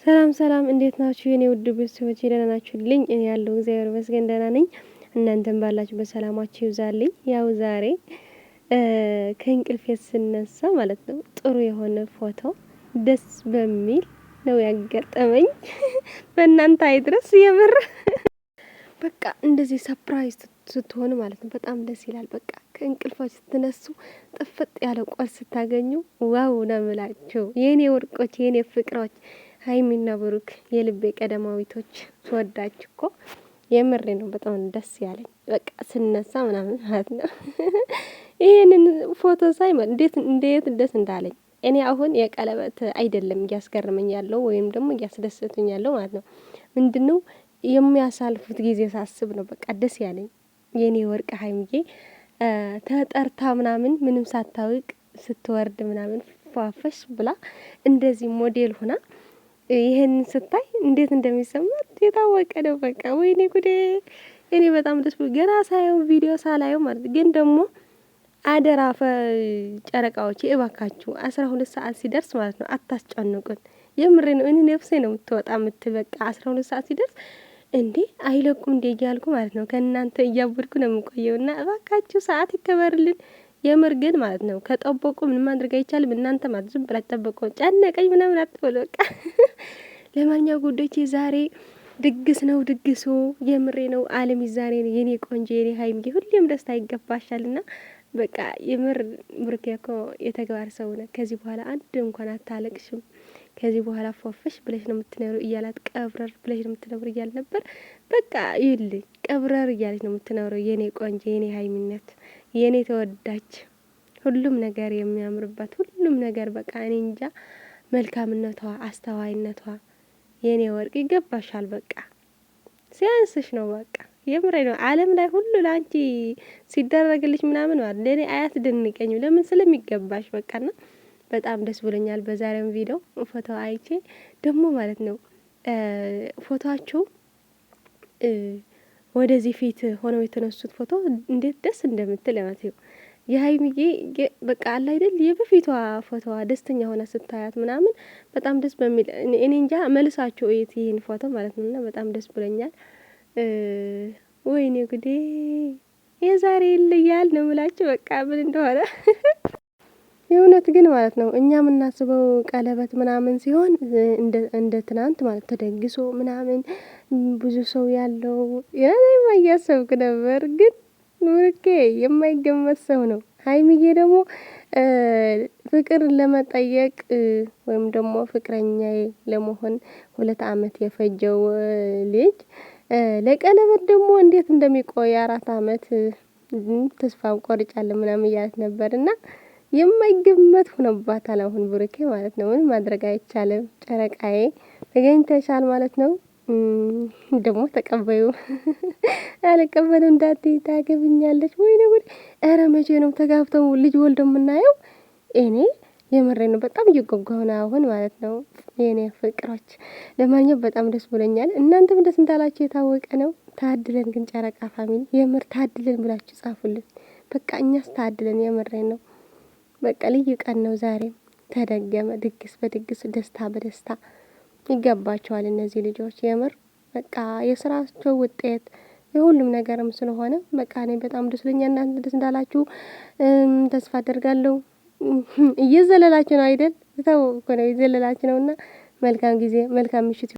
ሰላም ሰላም፣ እንዴት ናችሁ የኔ ውድ ቤተሰቦች? ደህና ናችሁልኝ? እኔ ያለው እግዚአብሔር ይመስገን ደህና ነኝ። እናንተም ባላችሁ በሰላማችሁ ይብዛልኝ። ያው ዛሬ ከእንቅልፌ ስነሳ ማለት ነው ጥሩ የሆነ ፎቶ ደስ በሚል ነው ያጋጠመኝ። በእናንተ አይድረስ የምር በቃ እንደዚህ ሰርፕራይዝ ስትሆኑ ማለት ነው በጣም ደስ ይላል። በቃ ከእንቅልፋችሁ ስትነሱ ጥፍጥ ያለ ቁርስ ስታገኙ ዋው ነው የምላችሁ የኔ ወርቆች፣ የኔ ፍቅሮች፣ ሀይሚና ብሩክ የልቤ ቀደማዊቶች ስወዳችሁ እኮ የምሬ ነው። በጣም ደስ ያለኝ በቃ ስነሳ ምናምን ማለት ነው። ይሄንን ፎቶ ሳይ እንዴት ደስ እንዳለኝ እኔ አሁን የቀለበት አይደለም እያስገርመኝ ያለው ወይም ደግሞ እያስደሰቱኝ ያለው ማለት ነው። ምንድነው የሚያሳልፉት ጊዜ ሳስብ ነው በቃ ደስ ያለኝ። የኔ ወርቅ ሀይሚዬ ተጠርታ ምናምን ምንም ሳታውቅ ስትወርድ ምናምን ፏፈሽ ብላ እንደዚህ ሞዴል ሆና ይሄን ስታይ እንዴት እንደሚሰማት የታወቀ ነው። በቃ ወይኔ ጉዴ! እኔ በጣም ደስ ብሎ ገና ሳየው ቪዲዮ ሳላየው ማለት ግን ደግሞ አደራ ጨረቃዎች እባካችሁ 12 ሰዓት ሲደርስ ማለት ነው አታስጨንቁን። የምሬ ነው። እኔ ነፍሴ ነው የምትወጣ የምትበቃ 12 ሰዓት ሲደርስ እንዴ አይለቁም እንዴ እያልኩ ማለት ነው ከእናንተ እያወድኩ ነው የምቆየውና እባካችሁ ሰዓት ይከበርልን። የምር ግን ማለት ነው ከጠበቁ ምን ማድረግ አይቻልም። እናንተ ማለት ዝም ብላችሁ ጠበቁ። ጨነቀኝ ምናምን አትበሉ በቃ። ለማንኛውም ጉዶቼ ዛሬ ድግስ ነው ድግሱ። የምሬ ነው። አለም ዛሬ ነው የኔ ቆንጆ የኔ ሀይሚዬ፣ ሁሌም ደስታ ይገባሻልና በቃ የምር ብሩኬ እኮ የተግባር ሰው ነው። ከዚህ በኋላ አንድ እንኳን አታለቅሽም። ከዚህ በኋላ ፏፈሽ ብለሽ ነው የምትኖሩ እያላት ቀብረር ብለሽ ነው የምትኖሩ እያል ነበር። በቃ ይልኝ ቀብረር እያለች ነው የምትኖረው የኔ ቆንጆ የኔ ሀይሚነት የኔ ተወዳጅ፣ ሁሉም ነገር የሚያምርባት ሁሉም ነገር በቃ እኔ እንጃ መልካምነቷ፣ አስተዋይነቷ የኔ ወርቅ ይገባሻል። በቃ ሲያንስሽ ነው በቃ የምሬ ነው። ዓለም ላይ ሁሉ ላንቺ ሲደረግልሽ ምናምን ማለት ለኔ አያስደንቀኝም። ለምን ስለሚገባሽ በቃና በጣም ደስ ብሎኛል። በዛሬው ቪዲዮ ፎቶ አይቼ ደግሞ ማለት ነው ፎቶአቸው ወደዚህ ፊት ሆነው የተነሱት ፎቶ እንዴት ደስ እንደምትል ማለት ነው። የሀይሚዬ በቃ አለ አይደል የበፊቷ ፎቶዋ ደስተኛ ሆነ ስታያት ምናምን በጣም ደስ በሚል እኔ እንጃ መልሳቸው እይት ይሄን ፎቶ ማለት ነውና በጣም ደስ ብሎኛል። ወይኔ ጉዴ! የዛሬ ይለያል ነው የምላችሁ በቃ ምን እንደሆነ የእውነት ግን ማለት ነው እኛ የምናስበው ቀለበት ምናምን ሲሆን እንደ ትናንት ማለት ተደግሶ ምናምን ብዙ ሰው ያለው ያኔማ እያሰብክ ነበር። ግን ኑርኬ የማይገመት ሰው ነው። ሀይሚዬ ደግሞ ፍቅር ለመጠየቅ ወይም ደግሞ ፍቅረኛዬ ለመሆን 2 አመት የፈጀው ልጅ ለቀለበት ደግሞ እንዴት እንደሚቆይ 4 አመት ተስፋ ቆርጫለሁ ምናምን እያለት ነበርና የማይገመት ሆነባታል። አሁን ብሩኬ ማለት ነው ምን ማድረግ አይቻልም። ጨረቃዬ ተገኝተሻል ማለት ነው። ደግሞ ተቀበዩ አልቀበል እንዳትይ ታገብኛለች ወይ ነው? ኧረ መቼ ነው ተጋብተው ልጅ ወልደው የምናየው? እኔ የምሬ ነው በጣም እየጓጓሁ ነው አሁን ማለት ነው የኔ ፍቅሮች። ለማንኛውም በጣም ደስ ብሎኛል። እናንተም ደስ እንዳላችሁ የታወቀ ነው። ታድለን ግን ጨረቃ ፋሚሊ የምር ታድለን ብላችሁ ጻፉልን። በቃ እኛስ ታድለን የምሬ ነው። በቃ ልዩ ቀን ነው ዛሬም ተደገመ። ድግስ በድግስ ደስታ በደስታ ይገባቸዋል እነዚህ ልጆች የምር በቃ የስራቸው ውጤት የሁሉም ነገርም ስለሆነ በቃ እኔ በጣም ደስ ብሎኛል። እናንተ ደስ እንዳላችሁ ተስፋ አደርጋለሁ። እየዘለላችሁ ነው አይደል? ተው እኮ ነው እየዘለላችሁ ነውና መልካም ጊዜ መልካም ምሽት